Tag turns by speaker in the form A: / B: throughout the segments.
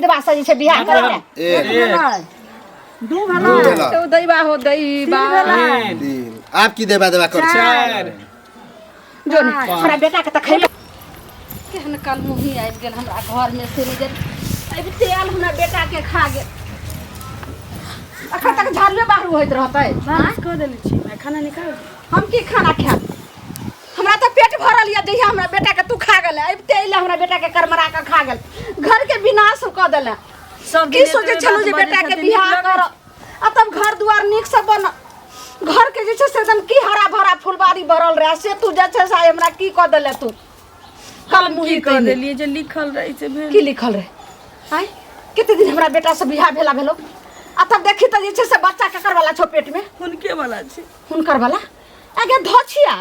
A: बासा जी से बियाह करले दू भला तो दैबा हो दैबा
B: तीन आप की देबा देबा कर
C: चार
A: जो ने हमरा बेटा के त खैले केहन काल मुही आबि गेल हमरा घर में से जे अब तेल हमरा बेटा के खा गेल अखन तक झाड़ले बाहर होइत रहतै
D: हां को देली छी मैं खाना निकाल
A: हम की खाना खाब हमरा तो पेट भरल या जहिया हमरा बेटा के तू खा गेल अब तेल हमरा बेटा के करमरा के खा गेल घर के विनाश क देले
D: सब
A: की सोचे छलु जे बेटा के बियाह कर आ तब घर दुआर नीक से बन घर के जे छै से एकदम की हरा भरा फुलबाड़ी भरल रहे से तू जे छै से हमरा की क देले तू कल मुही
D: कर देलिए जे लिखल रही से भेल
A: की लिखल रहे आय कते दिन हमरा बेटा से बियाह भेला भेलो आ तब देखी त जे छै से बच्चा केकर वाला छो पेट में
D: हुनके वाला छी
A: हुनकर वाला आगे धछिया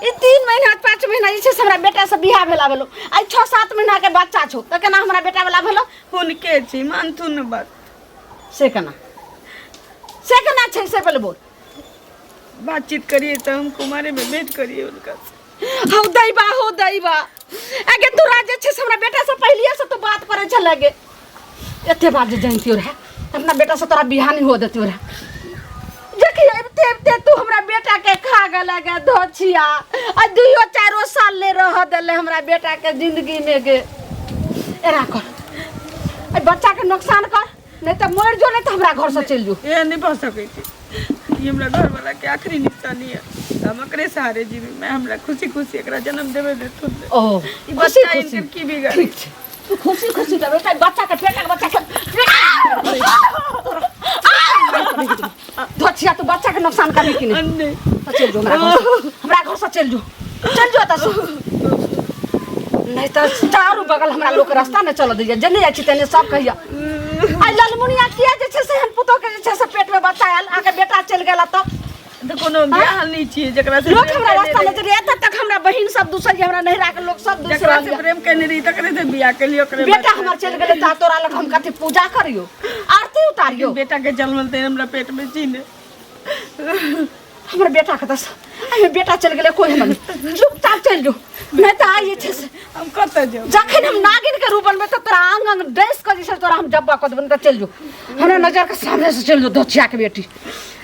A: ई 3 महीना 5 महीना जे छै से हमरा बेटा से बियाह भेला भेलो आई 6-7 महीना के बच्चा छो त केना हमरा बेटा वाला भेलो
D: हुनके छी मानथुन बात
A: से केना छै से पहले बोल
D: बातचीत करिए तो हम कुमारे में भेंट करिए उनका
A: हो दैबा आगे तोरा जे छै से हमरा बेटा से पहलिए से तो बात करे छ लगे एते बात जे जानतियो रे अपना बेटा से तोरा बियाह नहीं हो देतियो रे देखी एते तू हमरा बेटा के खा गेला गे धछिया आ 2-4 साल ले रह देले हमरा बेटा के जिंदगी में गे एरा कर ए बच्चा के नुकसान कर नहीं तो मर जो नहीं तो हमरा घर से चल जो
D: ये नहीं पा सकै छी ये हमरा घर वाला के आखिरी निशानी है हम एकरे सहारे जीवी मैं हमरा खुशी खुशी एकरा जन्म देबे देथुन
A: ओ
D: ई बच्चा इनके की बिगाड़
A: ठीक छै तू खुशी देबे त बच्चा के पेटा के बच्चा के धछिया तू बच्चा के नुकसान करबी कि नहीं चल जो हमरा घर से चल जो त नहीं तो चारू बगल हमरा लोग रास्ता में चल दिया जने जाइ छी तने सब कहिया आई ललमुनिया किया जे छै से हम पुतो के जे छै से पेट में बच्चा आयल आके बेटा चल गेला त
D: कोनो बियाह नहीं छी जकरा से
A: लोग हमरा रास्ता में जे एत तक हमरा बहिन सब दूसर हमरा नहीं राख लोग सब दूसर
D: जकरा से प्रेम करने रही तकरे से बियाह के लिए ओकरे
A: बेटा हमर चल गेले ता तोरा लग हम कथि पूजा करियो आरती उतारियो
D: बेटा के जन्मलते हमरा पेट में छी ने
A: हमर बेटा के दस अरे बेटा चल गेले कोई हम चुपचाप चल जो नहीं तो आई छे से
D: हम कत जाऊ
A: जखन हम नागिन के रूप में तो तोरा आंग ड्रेस कर दिस तोरा हम जब्बा कर देबन त चल जो हमरा नजर के सामने से चल जो धछिया के बेटी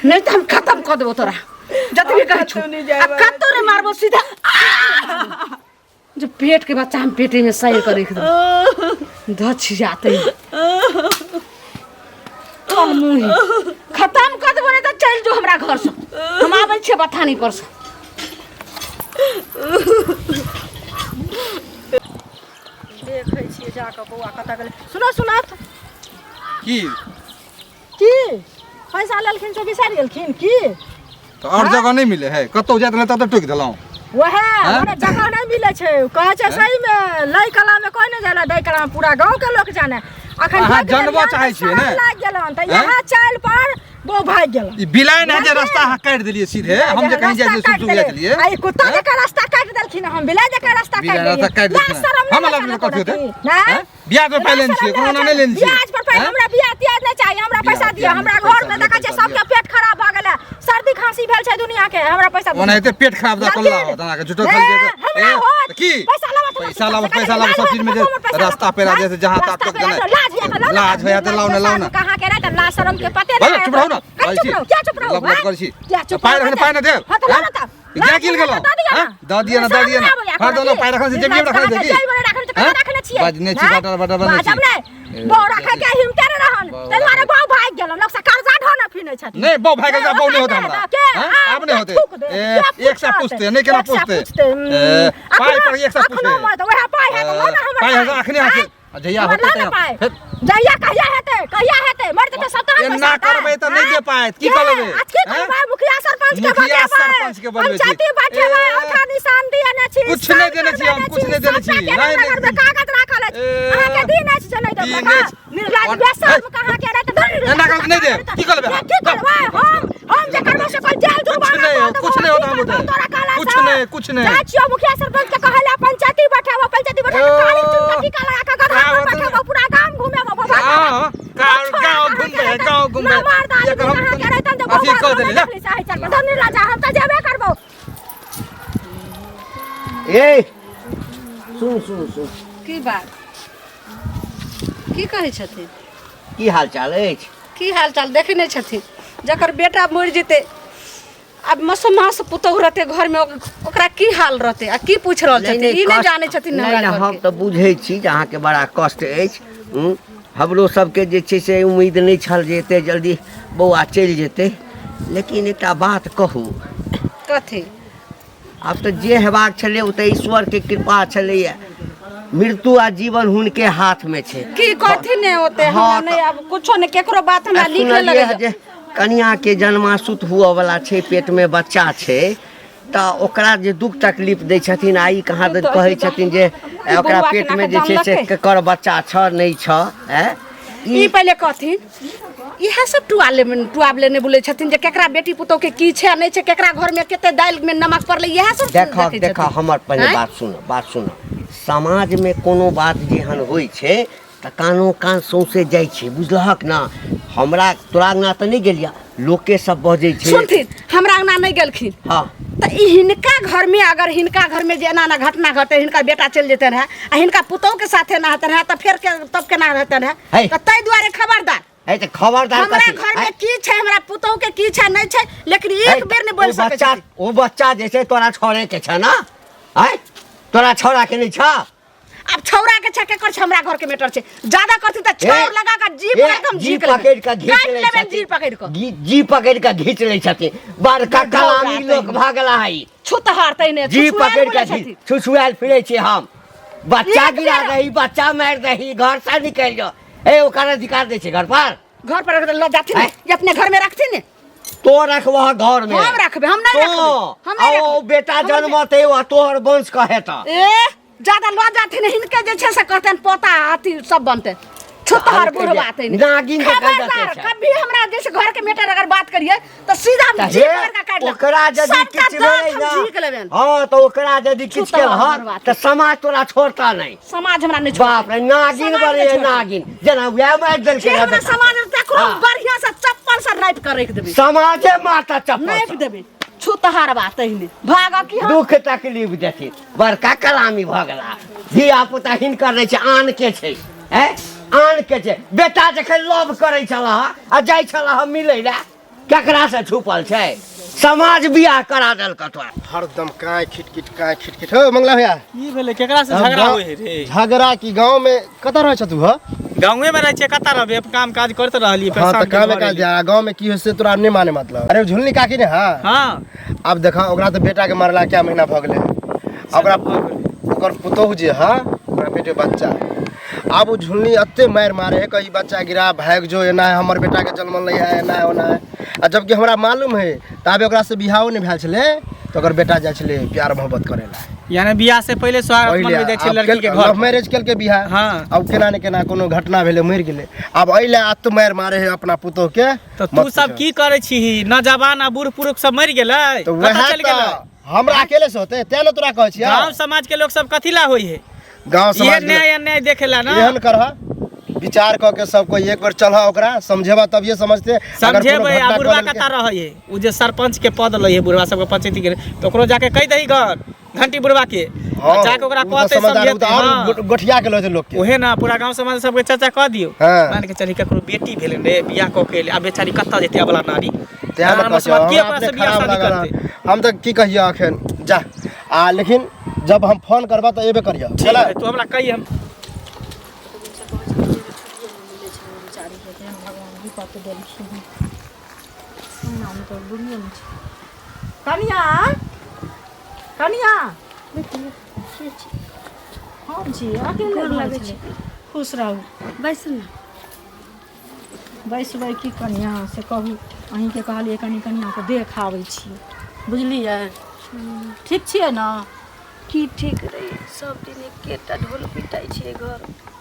A: नहीं तो हम खत्म कर देबो तोरा जत भी कह छु कत्तो रे मारबो सीधा जो पेट के बच्चा हम पेटे में सही कर रख दो धछिया ते कल मुही खत्म कर देबो नहीं तो चल जो हमरा घर से हम आबै छे बथानी पर से
D: देखै छियै जाके बौआ कतऽ गेलै
A: सुनो
B: की
A: पैसा लेलखिन जो बिसार गेलखिन की
B: तो और जगह नहीं मिले है कतो जात न त टोक देलौ
A: वहे हमरा जगह नहीं मिले छै कहै छै सही में लई कला में कोई नहीं जाला दई कला में पूरा गांव के लोग जाने अखन
B: अहाँ जानबो चाहै छियै ने
A: लाग गेलन त यहाँ चाल पर वो भाग गेल
B: ई बिलाइन है जे रास्ता हा काट देलिए सीधे हम जे कहीं जाय सुसु जाय लिए
A: आई कुत्ता के रास्ता काट देलखिन हम बिलाइ के रास्ता काट देलिए
B: हम अलग कथि होते बियाह तो पहले छियै कोनो नहीं लेन छियै
A: ब्याज पर पहले हमरा बियाह त्याज नहीं चाहिए हमरा पैसा दियो हमरा घर में देखा छै सबके पेट खराब भ गेलै सर्दी खांसी भेल छै दुनिया के हमरा पैसा
B: ओनाहिते पेट खराब द कल्ला तना के झूठो खल दे की पैसा लावा सब चीज में जे रास्ता पे राजे से जहां तक टोक देना लाज होया त लाओ ना
A: कहां के रे लाज शर्म के पते नहीं
B: चुप रहो ना
A: क्या चुप रहो
B: लप कर छी
A: क्या चुप
B: पाए ना दे क्या किल गेलो द दिया ना हर दोनों पाए रखन से जेबी रखन दे की बाजने छी बटा बने
A: बौ रखे के हिमते रे रहन ते मारे बौ भाग गेलो लोग से कर्जा ढोना फिनै छ
B: नहीं बौ भाग गेल बौ नहीं होता हमरा आप नहीं होते एक से पूछते नहीं केना पूछते पाए पर एक से पूछते
A: वह पाए है तो ना हमरा
B: पाए है अखने आके जइया होते फिर
A: जइया कहिया हेते मर जेते सप्ताह में
B: ना करबे त नहीं दे पाए की करबे
A: की करबे मुखिया सरपंच के बलबे पंचायती बैठेबे ओठा निशान दिए ने छी
B: कुछ नहीं देने छी हम कुछ नहीं देने छी
A: नहीं कागज राखल है अहाँ के दिन अछि चलै दे निर्लज बेशर्म कहां के रे त
B: ना कागज नहीं दे की करबे
A: हम जे करबे से कोई जेल जुर्माना
B: कुछ नहीं होता कुछ नहीं
A: जाचियो मुखिया सरपंच के कहला पंचायती बैठेबो काली चुनकी का लगा के गधा बैठेबो पूरा गांव घूमेबो बाबा
B: गांव घूमे ये कर हम अथी कर देले जा
A: धनी राजा हम त जेबे करबो
C: ए सुन
A: की बात की कहै छथिन?
C: की हाल चाल अछि?
A: की हाल चाल देखे नहीं छथिन? जकर बेटा मरि जेते अब मसमास पुतहु रहते घर में ओकरा की हाल रहते आ की पूछ रहल छथिन? ई नहीं जाने छथिन
C: नहीं हम तो बुझै छी जे अहाँके बड़ा कष्ट अछि। हमरो सबके जे छै से उम्मीद नहीं छल जे एते जल्दी बौआ चलि जेतै, लेकिन एकटा बात कहू।
A: कथी?
C: आब तो जे हेबाक छलै ओ तो ईश्वर के कृपा छलैया। मृत्यु आ जीवन हुनके हाथ में छै।
A: की कथी ने होते हमरा नहीं अब कुछो ने केकरो बात हमरा लिखे लगे।
C: कन्या के जन्मासुत हुआ वाला छै, पेट में बच्चा छै, तो ओकरा जे दुख तकलीफ दै छथिन आई कहाँ कहै छथिन जे ओकरा पेट में जे छै से केकर बच्चा छ नहीं छ।
A: ई पहले कथिन इहे सब टुआब लेने बोले छथिन जे केकरा बेटी पुतौ के की छै नहीं छै, केकरा घर में केते दाल में नमक पड़ले, इहे सब
C: देखा हमर पहले बात सुनो। समाज में कोनो बात जेहन होइ छै त कानो कान सौंसे जाइ छै, बुझलहक ना। हमरा तोरा अंगना त नहीं गेलिया, लोके सब बजै छै।
A: सुनथिन हमरा अंगना नहीं गेलखिन।
C: हां
A: त हिनका घर में अगर हिनका घर में जे एना ना घटना घटे, हिनका बेटा चल जेते रहे आ हिनका पुतौ के साथे ना होते रहे त फिर के तब केना रहते रहे? त तै दुआरे खबरदार
C: है त खबरदार
A: हमरा घर में की छै, हमरा पुतौ के की छै नहीं छै, लेकिन एक बेर नहीं बोल सकै छै।
C: ओ बच्चा जे छै तोरा छोड़े के छै ना? है तोरा छोड़ा के नहीं छ?
A: अब छौरा के छ केकर छ? हमरा घर के मैटर छै। ज्यादा करती त छौर लगा का जीप एकदम
C: जीप पकड़ के घीच ले छथिन। जीप पकड़ के घीच ले छथिन। बड़का कलामी लोग भागला है।
A: छुतहार तैने
C: जीप पकड़ के छुछुआल फिरे छी हम। बच्चा गिरा दही, बच्चा मार दही, घर से निकल जाओ। ए ओकर अधिकार दे छै घर पर
A: ल जाथिन ये अपने घर में रखथिन ने।
C: तो रखबह घर में।
A: हम रखबे, हम नहीं रखबे। हम नहीं
C: रखबे। बेटा जन्मते व तोहर वंश कहे त
A: ए ज्यादा ल जाथिन हिनके जे छै से कहतन पोता हाथी सब बनते। छुतहार बुढ़वा आते ने
C: नागिन के कह देते छै।
A: कभी हमरा जैसे घर के मैटर अगर बात करिए तो सीधा जीप का काट ले।
C: ओकरा यदि किछ भेलै ना, हां तो ओकरा यदि किछ केल ह त समाज तोरा छोड़ता नहीं।
A: समाज हमरा नहीं
C: बाप रे नागिन बने नागिन जना वह मार देल के
A: हमरा समाज तकरो बढ़िया से चप्पल से राइट कर रख देबे।
C: समाजे माता चप्पल
A: राइट देबे। छुतहार बात है भाग की
C: दुख तकलीफ देथिन। बड़का कलामी भगला धिया पुता हिनकर नहीं छै, आन के छै। है आन के छै। बेटा जखन लव करे छला आ जाय छला मिलै ले केकरा से छुपल छै? समाज बियाह करा देल कतवा
E: हरदम काय खिटखिट हो मंगला भैया
F: ई भेले केकरा से झगड़ा होय रे?
E: झगड़ा की गांव में कता रह छ तू? ह
F: गांवे में रह छे, कता रहबे? काम काज करते रहली फिर
E: हां
F: शाम
E: त काम काज जा गांव में की होय से तोरा नहीं माने मतलब। अरे झुलनी काकी ने हां
F: हां
E: अब देखा ओकरा त बेटा के मरला क्या महीना भ गेले। ओकरा ओकर पुतोह जे हां ओकरा बेटे बच्चा अब वो झुलनी अत्ते मार मारे है कई बच्चा गिरा भाग जो एना है हमर बेटा के जन्म नहीं है एना है ओना है। आ जबकि हमरा मालूम है तबे ओकरा से बियाह नहीं भेल छले तो ओकर बेटा जाय छले प्यार मोहब्बत करेला।
F: यानी बियाह से पहले स्वागत मनबे दै छै लड़की के घर
E: लव मैरिज केल के बियाह।
F: हां
E: अब केना ने केना कोनो घटना भेले मर गेले। अब अइले अत मार मारे है अपना पुतोह के।
F: तो तू सब की करे छी? न जवान आ बूढ़ पुरुष सब मर गेलै,
E: तो
F: कतऽ चल गेलै?
E: हमरा अकेले से होते ते न तोरा कहै छी।
F: गांव समाज के लोग सब कथिला होई है?
E: गांव समाज
F: ये न्याय देखेला ना।
E: एहन करह विचार क के सब कोई एक बार चलह ओकरा समझेबा तब ये समझते।
F: समझेबे आ बुढ़वा कता रहै है? उ जे सरपंच के पद लई है बुढ़वा सब के पंचायती के, तो ओकरो जाके कह दही घंटी बुढ़वा के जाके ओकरा कहते समझेते। हां
E: गोठिया के लोग लोग के
F: ओहे ना पूरा गांव समाज सब के चर्चा क दियो। मान के चली ककरो बेटी भेले रे बियाह क के आ बेचारी कता जेते अबला नारी
E: ध्यान रखो के अपना से बियाह शादी करते। हम त की कहियो अखन जा आ लेकिन जब हम फोन करबा त एबे करियो। चला
F: तू हमरा कही हम
A: कनिया कनिया हाँ जी अकेले लगे छी। खुश रहू बैस ना बैसबै की कनिया से कहू अहीं के कहलिए कनिया के देख आबै छी बुझलिए। ठीक छियै ना?
D: की ठीक रही सब दिन एकेटा ढोल पिटाई छै घर।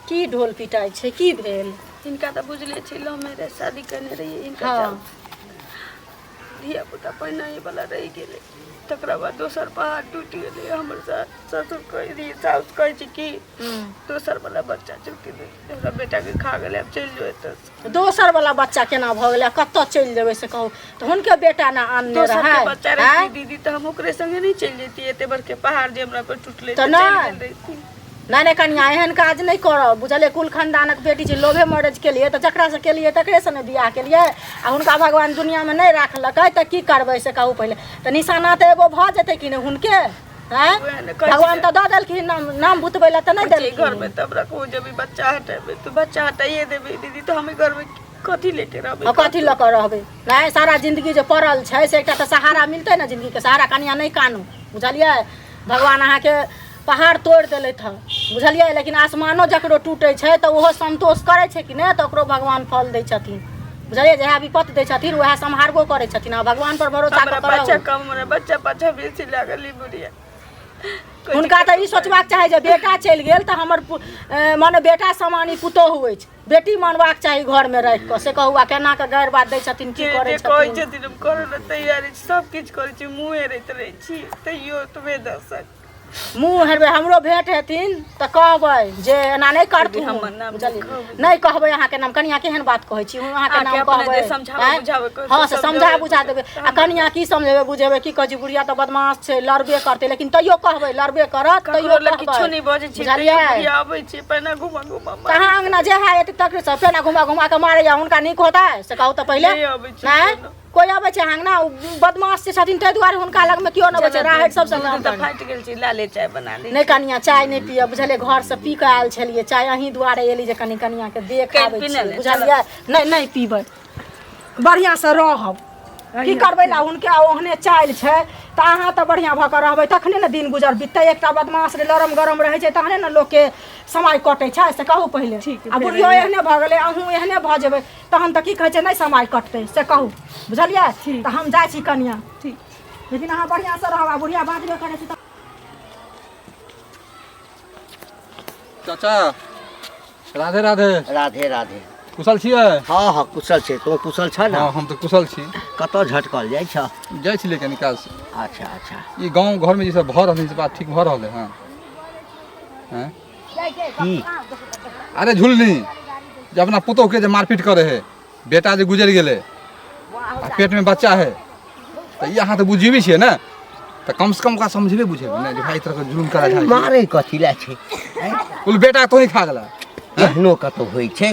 A: की ढोल पिटाई छै? की भेल?
D: इनका तो बुझले छै लव मैरिज शादी करने रही इनका।
A: हाँ
D: धिया पुता पहिने वाला रह गेले तकरा बाद दोसर पहाड़ टूट गेले। हमर ससुर कह रही साउस कह छी कि दोसर वाला बच्चा चुकी दे हमरा बेटा के खा गेले अब चल जो एत।
A: दोसर वाला बच्चा केना भ गेलै? कत्तो चल जेबै से कहू तो हुनके बेटा ना आनने
D: दोसर
A: रहे
D: के बच्चा रही दीदी तो हम ओकरे संगे नहीं चल जेती एते बर के पहाड़ जे हमरा पर टूटले
A: तो नहीं नहीं कनिया एहन काज नहीं करब बुझलिए कुल खानदानक बेटी छै लोभे मैरेज के लिए तो जकरा से के लिए तकरे से ने बियाह के लिए आ हुनका भगवान दुनिया में नहीं राखलकै तो की करबै से कहू पहले तो निशाना तो एगो भ जेतै कि नहीं हुनके हैं भगवान तो दऽ देलखिन नाम बुतबै ला तो नहीं देलखिन
D: घर में तब रखो जब भी बच्चा हटेबे तो बच्चा हटाइए देबे दीदी तो हमें घर में कथी लेके रहबे
A: कथी लऽ कऽ रहबै नहीं सारा जिंदगी जो पड़ल छै से एकटा तो सहारा मिलतै ना जिंदगी के सहारा कनिया नहीं कानू बुझलिए भगवान अहाँ के पहाड़ तोड़ देलथि हँ बुझलिए लेकिन आसमानो जकरो टूटे छै तो ओहो संतोष करे छै कि नहीं तो ओकरो भगवान फल दै छथिन बुझलिए जहाँ विपत दै छथिन वएह सम्हारबो करे छथिन आ भगवान पर भरोसा
D: हमरा
A: कऽ
D: बच्चा कम रे बच्चा पाछा बेसी लागली बुढ़िया
A: हुनका तो ई सोचबाक चाही जे बेटा चलि गेल तो हमर माने बेटा समानी पुतोह होइ छै बेटी मानबाक चाही घर में रह कऽ से कहू आ केना के गैर बात दै छथिन की करे
D: कहै
A: छथिन
D: छथिन हम करे ला तैयारी छी सब किछ करै छी मुँहे रैत रहै छी तैयो तबे दर्शक
A: मुँह हेरबै हमरो भेंट हेथिन तऽ कहबै जे एना नहीं करतू
D: हमर नाम
A: नहीं कहबै अहाँ के नाम कनिया केहन बात कहै छी अहाँ के नाम कहबै हाँ से समझा बुझा देबै आ कनिया की समझेबै बुझेबै की कहै छी बुढ़िया तो बदमाश छै लड़बे करतै लेकिन तैयो कहबै लड़बे करत तैयो
D: किछो नहीं बजै छी बुढ़िया आबै छी पहिने घुमा घुमा
A: कहाँ अंगना जे है एते तक से फेना घुमा घुमा के मारे या हुनका नीक होता है से कहू तऽ पहिले नहीं कोई आबै छै अंगना बदमाश छै छथिन ताहि दुआरे हुनका लग में क्यों न बचे राहत सब संग
D: त फाटि गेल छी लाले चाय बना ली
A: नहीं कनिया चाय नहीं पिय बुझलिए घर से पी के आयल छलिए चाय अहीं दुआरे एली जे कनी कनिया के देख आबै छी बुझलिए नहीं पीबै बढ़िया से रहब की करबै ला हुनके ओहने चालि छै तऽ अहाँ तऽ बढ़िया भऽ कऽ रहबै तखने ने दिन गुजर बिततै एकटा बदमाश रे लरम गरम रहै छै तहने ने लोक के समय कटै छै से कहू पहिले आ बुढ़ियो एहने भऽ गेलै अहूँ एहने भऽ जेबै तहन तऽ की कहै छै नहीं समय कटतै से कहू बुझलिए तऽ हम जाइ छी कनिया ठीक लेकिन अहाँ बढ़िया से रहब आ बुढ़िया बाजबे करै छी
B: चाचा राधे राधे
C: राधे राधे
B: कुशल छियै
C: हाँ हाँ कुशल छै तो कुशल छ ना
B: हाँ हम तो कुशल छी
C: कतऽ झटकल जाइ छ
B: जाइ छी लेकिन निकाल से
C: अच्छा अच्छा
B: ई गांव घर में जे सब भऽ रहल छै बात ठीक भऽ रहल है हां
C: की
B: अरे झुलनी जे अपना पुतोह के जे मारपीट करे है बेटा जे गुजर गेले आ पेट में बच्चा है तो ये अहाँ तो बुझिबे छियै ना तो कम से कम का समझबे बुझेबे ना जे भाई तरह के जुलुम करा जाइ
C: मारे कथी ला छै
B: कुल बेटा तो ही खा गेला
C: एहनो कतौ होइ छै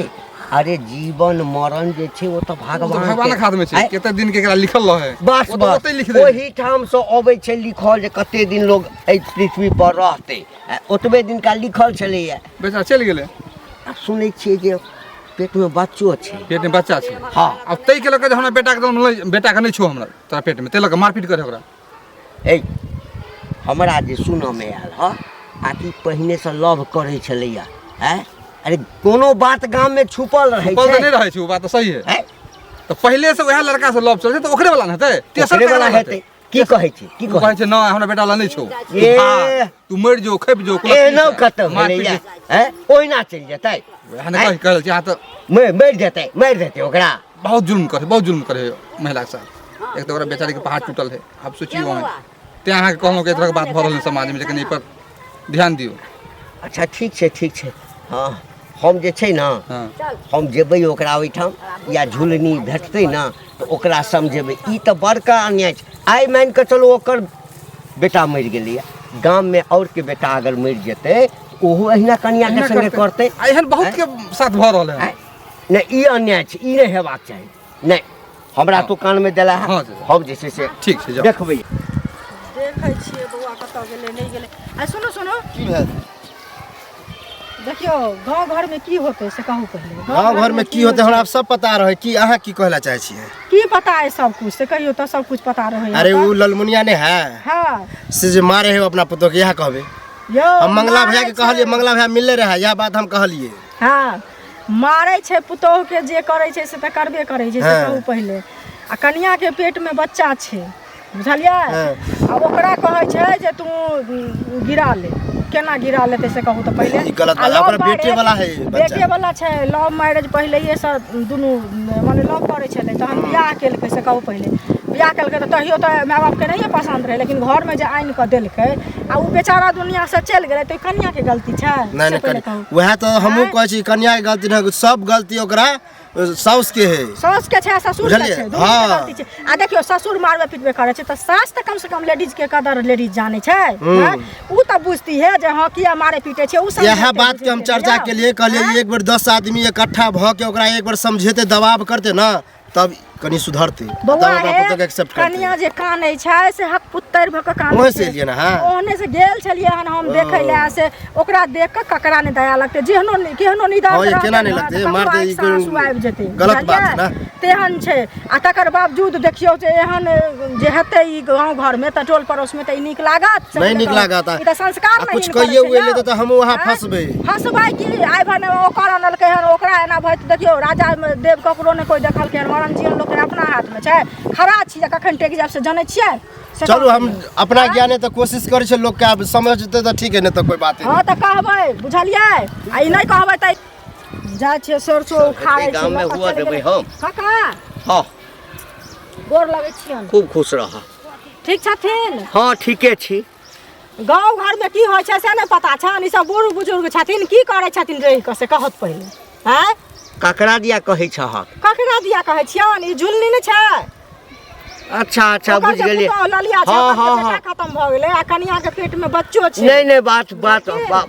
C: अरे जीवन मरण जे छै वो तो
B: भगवान के हाथ में छै कते दिन के एकरा लिखल रहे
C: बस बस ओही ठाम से अबै छै लिखल जे कते दिन लोग एहि पृथ्वी पर रहतै ओतबे दिन का लिखल छलैया
B: बेटा चलि गेलै
C: आ सुनै छियै जे पेट में बच्चो छै
B: पेट में बच्चा छै
C: हाँ
B: अब तै के लके हमरा बेटा के बेटा के नहीं छो हमरा तोरा पेट में तै लके मारपीट करे ओकरा
C: ए हमरा जे सुनऽ में आयल ह आ कि पहिने से लव करै छलैया हैं अरे कोनो बात गांव में छुपल रहै छै
B: छुपल नहीं रहै छै वो बात तो सही है तो पहले से वह लड़का से लव चल छै तो ओकरे वाला न हेतै तेसर
C: वाला हेतै की कहै छै की
B: कहै छै ना हमरा बेटा ला नहीं छौ तू मर जो खैब जो
C: एनो खत्म भेलैया हैं ओहिना चलि जेतै
B: हने कहल छै हां तो
C: मर देतै ओकरा
B: बहुत जुल्म करे महिला के साथ एक तो ओकरा बेचारी के पहाड़ टूटल है अब सोचियो हम ते अहाँ के कहलो के तरह के बात भ रहल है समाज में लेकिन ए पर ध्यान दियो
C: अच्छा ठीक छै हाँ हम जे छै ना हम जेबै ओकरा ओहिठाम या झुलनी भेटतै ना तो ओकरा समझेबै ई तऽ बड़का अन्याय छै आइ मान के चलो ओकर बेटा मरि गेलै गाम में और के बेटा अगर मरि जेतै ओहो अहिना कन्या के संगे करतै
B: एहन बहुत के साथ भ रहल है
C: नहीं ई अन्याय छै ई नहीं हेबाक चाही नहीं हमरा तो कान में देला है हम जे छै से
B: ठीक छै
C: देखबै
A: देखै छियै बौआ कतऽ गेलै नहीं गेलै आ सुनो
E: की भेल
A: देखियो गांव घर में की होते से कहू पहले
E: गांव घर में की होते हमरा सब पता रहे कि अहाँ की कहला चाहे छियै
A: की पता है सब कुछ से कहियो तो सब कुछ पता रहे
E: अरे वो ललमुनिया ने है
A: हां
E: से जे मारे है अपना पुतो के यह कहबे हम मंगला भैया के कहलिए मंगला भैया मिलले रहे यह बात हम कहलिए
A: हां मारे छै पुतोह के जे करे छै से त करबे करे छै से कहू पहले आ कन्या के पेट में बच्चा छै बुझलिए अब ओकरा कहै छै जे तू गिरा ले केना गिरा लेते से कहू तो पहले
E: ई गलत बात ओकरा बेटे वाला है
A: बेटे वाला छै लव मैरिज पहले ये सब दुनु माने लव करे छले तहन बियाह केलकै से कहू पहले बियाह केलकै तो तहियो तो माय बाप के नहीं पसंद रहे लेकिन घर में जे आइन के देलकै आ उ बेचारा दुनिया से चल गेलै तो कन्या के गलती छै
E: नहीं वह तो हमहू कहै छी कन्या के गलती नहीं सब गलती ओकरा साउस के है।
G: सास के छै ससुर के
E: बुझलियै?
G: छै दुनू के गलती छै। आ देखियो ससुर मारबे पिटबे करे छै त सास त कम से कम लेडीज के कदर लेडीज जाने छै। हाँ? उ त बुझती है जे हां किया मारे पीटे छै उ सब
E: यह बात के हम चर्चा के लिए कहलिए एक बार 10 आदमी इकट्ठा भ के ओकरा एक बार समझेते दबाव करते ना तब कनी सुधरते।
G: बउआ
E: तब
G: हे
E: पुतोह के एक्सेप्ट करते।
G: कनिया जे कानै छै से हक पुत्तर भ के कानै
E: ओहे से एलियै ना हां।
G: ओहने से गेल छलिए हन हम देखै ले से ओकरा देख के ककरा ने दया लगते जेहनो केहनो निदान
E: हाँ, ये केना नहीं लगते, मार दे, ई
G: आबि जेतै
E: गलत बात है ना।
G: तेहन छै आ तकर बावजूद देखियो जे एहन जे हेतै ई गांव घर में त टोल पड़ोस में त ई नीक लागत
E: नहीं नीक लागत।
G: ई त संस्कार नहीं
E: कुछ कहिए उले तो हम वहां फंसबे।
G: हंसबै की आइ भने ओकर अनलकै हन ओकरा एना भइत देखियो राजा देव ककरो ने कोई देखलकै हन मरण जीवन लोग के अपना हाथ में छै। खरा छी जे कखन टेक जाब से जानै छियै।
E: चलू हम अपना ज्ञाने तो कोशिश करे छै लोग के अब समझते तो ठीक है नहीं तो कोई बात
G: हां त कहबै बुझलियै आ ई नहीं कहबै त जा छै सरसो उखाड़ै छै
C: गांव में हुआ देबै हम।
G: काका
C: हाँ
G: गोर लगै छियन
C: खूब खुश रह।
G: ठीक छथिन।
C: हाँ ठीके छी।
G: गांव घर में की होइ छै से नहीं पता छन ई सब बूढ़ बुजुर्ग छथिन की करै छथिन रहि क से कहत पहिले हैं
C: ककरा दिया कहै छहक?
G: ककरा दिया कहै छियन ई झुलनी नहीं छै।
C: अच्छा अच्छा बुझ गेलिए।
G: हाँ हाँ हाँ खत्म भ गेलै आ कनिया के पेट में बच्चो छै।
C: नहीं नहीं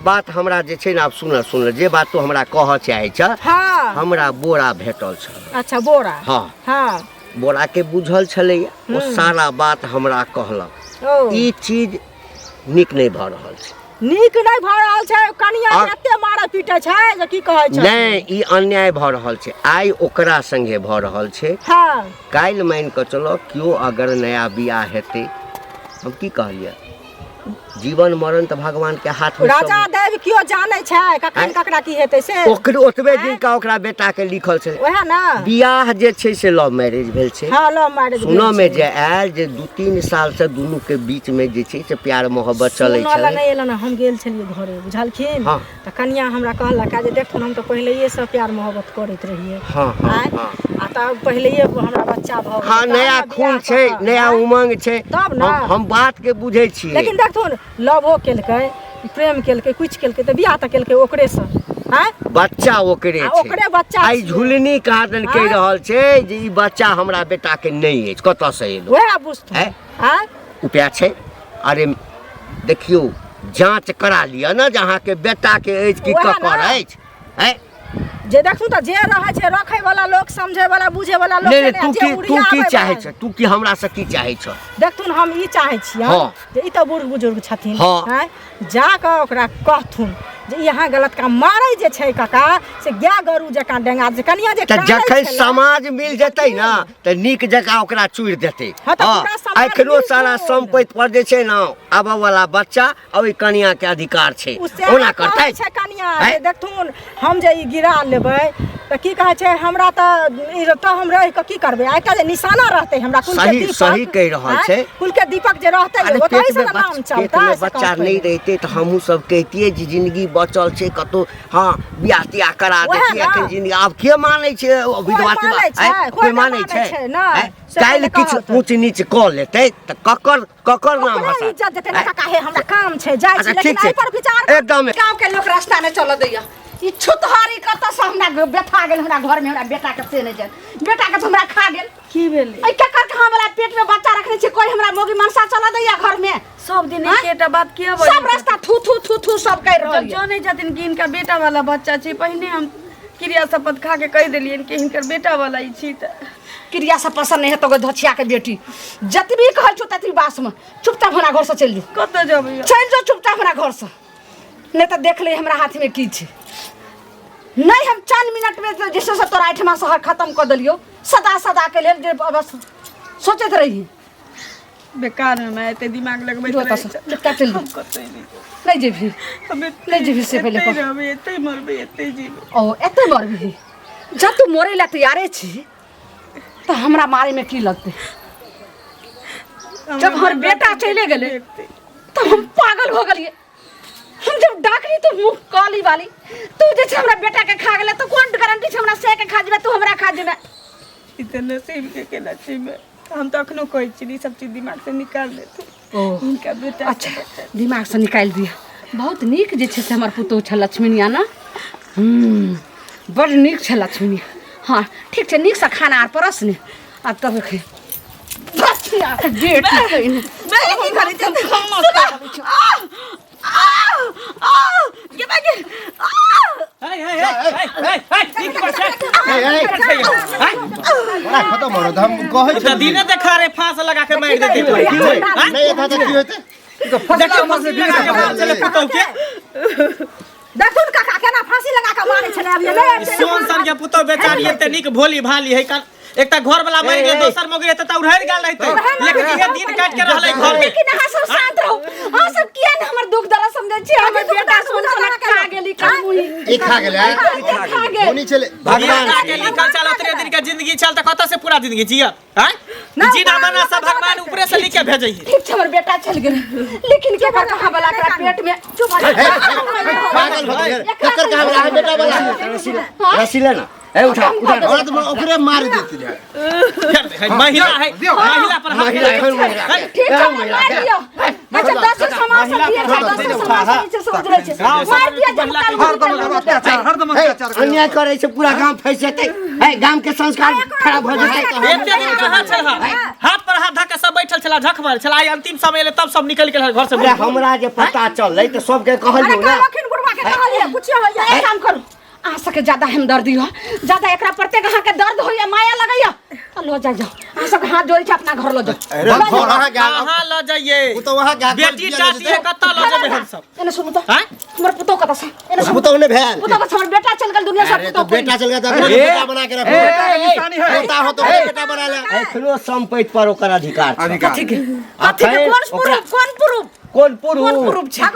C: बात हमरा जे छै ना अब सुन जे बात तो हमरा कह चाहे छ।
G: हाँ
C: हमरा बोरा भेटल छ।
G: अच्छा बोरा
C: हाँ
G: हाँ
C: बोरा के बुझल छलै ओ सारा बात हमरा कहलक।
G: ओ
C: ई चीज नीक नहीं भ रहल छै।
G: नीक नहीं भ रहल छै कनिया एते मारे पीटे छै जे की कहै छै।
C: नहीं ई अन्याय भ रहल छै। आइ ओकरा संगे भ रहल छै।
G: हाँ
C: काल्हि मान के चलो क्यों अगर नया बियाह हेतै हम की कहलिए जीवन मरण तो भगवान के हाथ में।
G: राजा देव कियो जाने छै कखन ककरा की हेतै से।
C: ओकरे ओतबे दिन का ओकरा बेटा के लिखल छै।
G: ओहे ना
C: बियाह जे छै से लव मैरिज भेल छै।
G: हाँ लव मैरिज
C: सुनो में जे आयल जे 2-3 साल से दोनों के बीच में जे छै से प्यार मोहब्बत चलै
G: सुनो ला
C: छै।
G: नहीं एलन हम गेल छलिए घरे बुझलखिन।
C: हाँ।
G: त कनिया हमरा कहलक जे देखथुन हम तो पहिलेये से प्यार मोहब्बत करैत रहिए।
C: हाँ हाँ
G: आय आ त पहिलेये हमरा बच्चा भ गेल।
C: हाँ नया खून छै नया उमंग छै।
G: तब ना।
C: हम बात के बुझै छियै।
G: लेकिन देखथुन लवो केलकै प्रेम केलकै कुछ केलकै त बियाह त केलकै ओकरे से। हैं
C: बच्चा ओकरे
G: आ
C: छै।
G: ओकरे बच्चा
C: आइ
G: छियै।
C: झुलनी कहादन कहि रहल छै जे ई बच्चा हमरा बेटा के नहीं अछि कतऽ से एलो।
G: ओहे बुझथुन
C: हैं?
G: हैं
C: उपाय छै। अरे देखियो जांच करा लिया ना जहाँ के बेटा के अछि कि
G: ओहे
C: ककर
G: ना।
C: अछि। हैं
G: जे देखथुन त जे रहै छै रखै वाला लोग समझै वाला बुझै वाला लोग
C: नहीं
G: छै
C: नहीं
G: ने,
C: तू की चाहे
G: छै
C: छ तू की हमरा से की चाहे छ?
G: देखथुन हम ई चाहे छियै
C: हाँ।
G: जे ई त बूढ़ बुजुर्ग छथिन
C: हाँ।
G: हैं जा के ओकरा कहथुन जे यहाँ गलत काम मारै जे छै काका से गाय गरू जकां डेंगा जे कनिया जे
C: त
G: कानै
C: जखन
G: छलै,
C: समाज मिल जेतै ना त नीक जकां ओकरा चूड़ि देतै।
G: हाँ, त पूरा समाज
C: एखनो
G: मिल
C: सारा
G: जेतै।
C: संपत्ति पर जे छै ना आबऽ वाला बच्चा और ओइ कनिया के अधिकार छै।
G: उससे
C: ओना
G: कहै
C: करतै
G: छै कनिया
C: हैं?
G: जे देखथुन हम जे ई गिरा लेबै त की कहै छै हमरा त ई त हम रहि के की करबै आ एकटा जे निशाना रहतै हमरा कुल के
C: सही-
G: दीपक
C: सही कहि रहल
G: हैं?
C: छै।
G: कुल के दीपक जे रहतै
C: अरे
G: ओतहि
C: पेट
G: से
C: में
G: ना नाम
C: पेट
G: चलतै
C: में
G: से
C: बच्चा
G: कहतै।
C: नहीं रहते तो हमहू सब कहतिए जे जिंदगी बचल छै कतो हाँ बियाह तियाह करा
G: ओहे
C: देतिए
G: ना।
C: एखन जिंदगी आब के मानै छै विधवा
G: कोई मानै छै,
C: हैं?
G: कोई
C: कोई
G: ना
C: मानै
G: मानै
C: छै
G: छै, ना।
C: हैं?
G: से
C: काल्हि
G: पहिले
C: किछु
G: कहत।
C: ऊंच नीच कऽ लेतै त ककर नाम
G: ओकरे
C: हँसा
G: इज्जत देतै ना काका हे हमरा काम छै जाइ छी
C: अच्छा,
G: लेकिन
C: ठीक छै।
G: एहि पर विचार
C: एकदम
A: गांव के लोग रास्ता में चल दैया ई छुतहारी कतऽ से हमरा बैठा गेल हमरा घर में हमरा बेटा के से नहीं जाय बेटा के तो हमरा खा गेल
D: की भेलै
A: ऐ केकर कहां वाला पेट में बच्चा रखने छै कोई हमरा मोगी मनसा चल दैया घर में
D: सब दिन
A: हैं?
D: एकेटा बात किया
A: सब रास्ता थू थू थू थू सब कह रहल
D: जब जानै छथिन कि इनका बेटा वाला बच्चा छै पहिने हम क्रिया शपथ खा के कह देलियन कि हिनकर बेटा वाला ई छी त
A: क्रिया से पसंद नहीं है तो धछिया के बेटी जतबी कहल छो ततबी बास में चुपचाप हमरा घर से चल जो
D: कतऽ जेबै
A: चल जो चुपचाप हमरा घर से नहीं तो देख ले हमरा हाथ में की छै नहीं हम 4 मिनट में जैसे से तोरा आठमा शहर खत्म कर दिलियो सदा के लेल जे बस सोचत रही
D: बेकार में मैं एते दिमाग लगबै
A: जो तस लटका चल जो नहीं जेबी नहीं जेबी से पहले पर
D: हम एते मरबै एते जीबै
A: ओ एते मरबी जब तू मरे ला तैयारे छी तो हमरा मारे में की लगते जब हर बेटा चले गेले तो हम पागल हो गलिए हम जब डाकली तो मुंह काली वाली तू जे छै हमरा बेटा के खा गेले तो कोन गारंटी छै हमरा से के खा जेबे तू हमरा खा जेबे
D: इतने नसीब के केना चाहिए हम तो अखनो कहै छी सब चीज दिमाग से निकाल देते
A: ओ
D: इनका बेटा
A: अच्छा दिमाग से निकाल दिया बहुत नीक जे छै से हमर पुतोह छै लक्ष्मीनिया ना बड़ नीक छै लक्ष्मीनिया हाँ ठीक है, निक से खाना आर परस ने आ तब खे बच्चिया के डेट कहीं
G: मैं की करी
A: ये बागे
E: खत्म हो रहा हम कहे
F: तो दिने देखा रे फांस लगा के मार देती
E: नहीं था तो की होते
F: देखो मत से दिन के फांस चले पुतौ के
G: देखुन काका केना फांसी लगा के मारे छले अब ये
F: सोन सन के पुतौ बेचारी एते निक भोली भाली है का एक ता घर वाला मर गए दोसर मगर त उड़हर गेल रहते लेकिन ये दिन काट के रहले घर में
A: लेकिन हां सब शांत रहो हां सब किया न हमर दुख दर्द समझै छी हमर बेटा सोन सन खा गेली का
E: ई खा गेले
A: खा गेल
E: होनी चले
F: भगवान के लिखल चल उतरे दिन के जिंदगी चल त कत से पूरा जिंदगी जिया हैं जीना मना सब भगवान ऊपर से लिख के भेजै है
A: ठीक हमर बेटा चल गेल लेकिन के कर कहां वाला का पेट में चुप
E: पागल हो गया ककर कहां वाला बेटा वाला
C: रसीला ना ए उठा
E: और तो ओकरे मार देती है
F: महिला है महिला पर हाथ
A: ठीक है मार दियो अच्छा 10 समाज से दिए 10 समाज से सोच रहे छे मार दिया जनता
B: हरदम अत्याचार
C: अन्याय करे से पूरा गांव फैस जेतै ए गांव के संस्कार खराब हो जेतै
F: एते दिन कहां छल हाथ पर हाथ धके सब बैठल छला झक मार छला आई अंतिम समय ले तब सब निकल गेल घर से
C: हमरा जे पता चललै त सब के कहलियो ना
G: लखन गुरबा के कहलिए कुछ हो जाए
A: एक काम करू आ सके ज्यादा हमदर्दी हो ज्यादा एकरा प्रत्येक हां के दर्द होया माया लगैया तो लो जा जाओ आ सब हाथ जोड़ के अपना घर लो जाओ
F: कहां ल जाइए
E: वो तो वहां गा
F: बेटी चाची है कत्ता ल जेबे हम सब
A: एने सुनु तो
F: हैं
A: हमर पुतो कत से एने सुनु
E: पुतो ने भेल
A: पुतो का हमर बेटा चल गेल दुनिया से
E: अरे तो
A: पुतो
E: बेटा चल गया तो बेटा बना के रखो
B: निशानी है
E: बेटा हो तो बेटा बना ले
C: एखनो संपत्ति पर ओकर अधिकार छै
B: अधिकार
A: ठीक है कथि के कौन प्रूफ
C: कोन पुरुष
A: पुरुष छै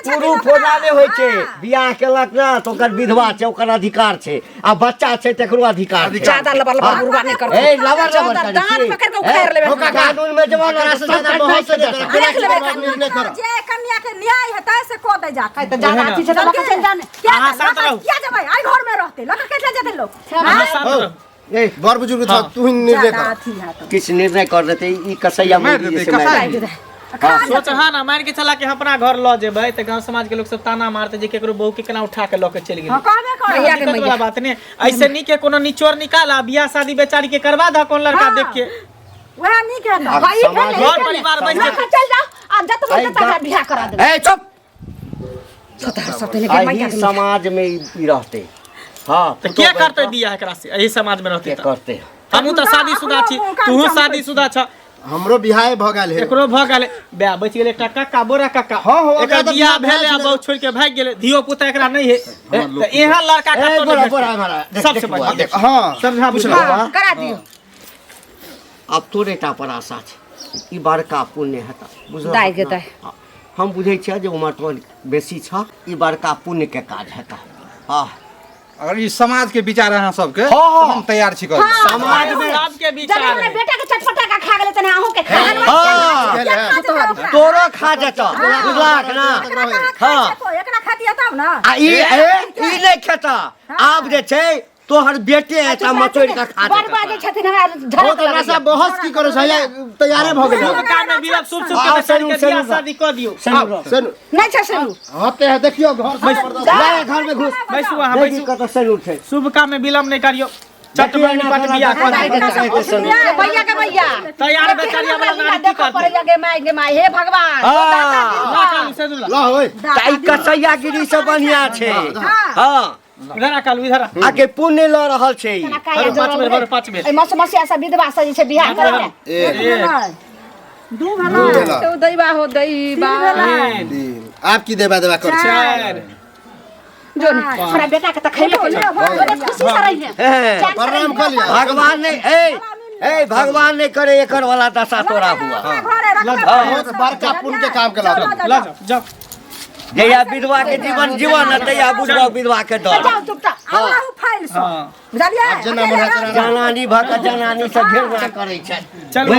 C: पुरुष होनाले होइ छै बियाह केलक ना तो ओकर विधवा छै ओकर अधिकार छै आ बच्चा छै तकरो अधिकार छै
A: ज्यादा लबर गुरबा नहीं कर
C: ए लबर लबर
A: दांत पकड़ के उखाड़ लेबे
C: ओकर कानून में जवान
E: से ज्यादा बहुत से निर्णय करो
G: जे कन्या के न्याय हेतै से को दे जा
A: तो ज्यादा अच्छी से लगा चल जाने
F: अहाँ शांत रहू
G: क्या जबै आई घर में रहते लगा कैसे जेते लोग
F: अहाँ शांत रहू
E: ए बड़ बुजुर्ग था तू ही निर्णय कर
C: किछ निर्णय कर देते ई कसैया मुर्गी से मार
F: सोच हां ना मान के चला के अपना घर ल जेबै त गांव समाज के लोग सब ताना मारते जे केकरो बहू के केना उठा के ल के चल गेल
G: कहबे कर
A: भैया के
F: वाला बात नहीं ऐसे नहीं के कोनो निचोर निकाला बियाह शादी बेचारी के करवा द कौन लड़का देख के
G: वह नहीं कहना
A: भाई
F: घर परिवार बन के
A: चल जाओ आ जत मन तक बियाह करा दे
C: ए चुप
A: सतह सतह लेके मैया
C: एही समाज में ई रहते हां
F: तो क्या करते बियाह एकरा से यही समाज में रहते
C: करते
F: हमहू तो शादीशुदा छी तूहू शादीशुदा छ
E: हमरो बियाह भ गेल है
F: एकरो भ गेल बे बच गेल एकटा काका बोरा काका
E: हाँ, हो
F: एकर
E: गया,
F: बियाह
E: तो
F: भेले आ बहुत छोड़ के भाग गेले धियो पुता एकरा नहीं है तो एहा लड़का का तो
C: बड़ा
F: नहीं
C: बड़ा
F: भेटतै।
C: हमारा
F: सबसे बढ़िया देख
E: हां
F: समझा बुझलो
A: करा दियो
C: अब तोरे टा पर आशा छै ई बड़का पुण्य हेता बुझल
A: दाइ के दाइ।
C: हम बुझै छियै जे उमर तो बेसी छ ई बड़का पुण्य के काज हेता हां
B: अगर इस समाज के विचार अहाँ सबके
C: हाँ, हाँ।
B: तो हम तैयार छी कर
C: समाज में
F: सबके
A: जब
F: विचार
A: हमरे
F: है।
A: बेटा के चटपटा का खा गेले तने आहू के खा
C: हां तोरो खा जता बुझलाक ना हां
G: एकरा खाती तब ना
C: आ ई नहीं खाता आब जे छै तोहर बेटे एटा मचोड़ के खा
A: बर्बाद
C: जता
A: छथिन हमरा
E: वो
A: झलक
E: तो
A: लगा
E: रसा बहस की करो छै तैयारे भ गेल
F: शुभ काम में बिरब शुभ शुभ के बेचारी के बियाह शादी कर दियो
E: सुन
A: नहीं छ सुनु
E: होते है देखियो घर से
C: ले घर में घुस
F: बैसू वहां
C: देखी
F: बैसू
C: कत सैलूट छै
F: शुभ काम में विलम्ब नहीं करियो चटपट पट बियाह कर दियो
A: भैया के भैया
F: तैयार बेचारी वाला नानी की
A: देखो पड़े
F: करते
A: लगे माय हे भगवान
F: ला कालू से दूला
E: ला होय
C: ताई कसैया गिरी से बढ़िया छै हां
F: इधर कालू इधर
C: आके पुण्य ल रहल छै
F: हर 5 में
A: ए मसिया से विधवा से जे छै बियाह करे
G: दू भला
A: तो दैवा हो दैवा
E: आप की देबा कर छै
F: चार
A: जो हमरा बेटा के त खैबे के खुशी से रही है
E: प्रणाम कर लिया
C: भगवान ने ए भगवान ने करे एकर वाला दशा तोरा हुआ
E: बहुत बड़का पुण्य के काम के
F: ला जाओ
C: जया विधवा के जीवन जीवन तया बुझवा विधवा के डर
A: जाओ चुपचाप
G: आउ फाइल सब
F: हां
G: बुझलिए
E: जना मन
C: जनानी भक जनानी से घेरना करे छै
F: चल